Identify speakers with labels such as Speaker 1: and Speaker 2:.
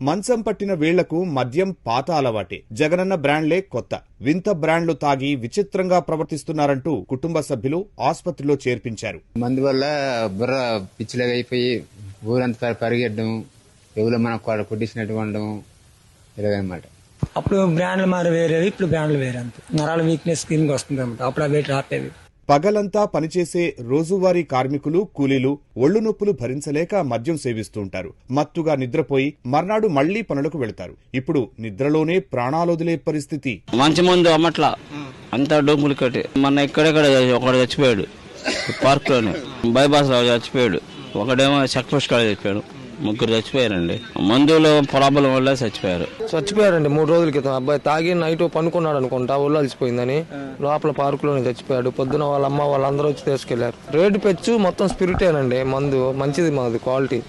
Speaker 1: మంచం పట్టిన వీళ్లకు మద్యం పాత అలవాటే. జగనన్న బ్రాండ్లే కొత్త. వింత బ్రాండ్లు తాగి విచిత్రంగా ప్రవర్తిస్తున్నారంటూ కుటుంబ సభ్యులు ఆస్పత్రిలో చేర్పించారు.
Speaker 2: మందు వల్ల బుర్ర పిచ్చిలాగా అయిపోయి ఊరంతా పరిగెట్టడం, ఎవరు మనం కొట్టించినట్టు ఉండడం ఇలాగనమాట.
Speaker 3: అప్పుడు బ్రాండ్లు మారి వేరేవి, ఇప్పుడు బ్రాండ్లు వేరే. అంత నరాల వీక్నెస్ స్కిన్ వస్తుంది అనమాట. అప్పుడు అవి రాపేవి.
Speaker 1: పగలంతా పనిచేసే రోజువారీ కార్మికులు, కూలీలు ఒళ్లు నొప్పులు భరించలేక మద్యం సేవిస్తుంటారు. మత్తుగా నిద్రపోయి మర్నాడు మళ్లీ పనులకు వెళతారు. ఇప్పుడు నిద్రలోనే ప్రాణాలొదిలే పరిస్థితి.
Speaker 4: మంచి మందు అమ్మట్లా అంతా డోంగులు కట్టి. మొన్న ఎక్కడెక్కడ ఒకడు చచ్చిపోయాడు, పార్క్ లోనే బైపాస్ లో చచ్చిపోయాడు. ఒకడేమో చెక్ పోస్ట్ కాడ చచ్చిపోయాడు. ముగ్గురు చచ్చిపోయారండి. మందులో ప్రాబ్లం వల్ల చచ్చిపోయారండి.
Speaker 5: 3 రోజుల క్రితం అబ్బాయి తాగి నైట్ పనుకున్నాడు అనుకుంటా, ఒళ్ళు అలసిపోయిందని లోపల పార్కులోనే చచ్చిపోయాడు. పొద్దున వాళ్ళ అమ్మ వాళ్ళందరూ వచ్చి తీసుకెళ్లారు. రేటు పెచ్చు మొత్తం స్పిరిటేనండి. మందు మంచిది, మాది క్వాలిటీ.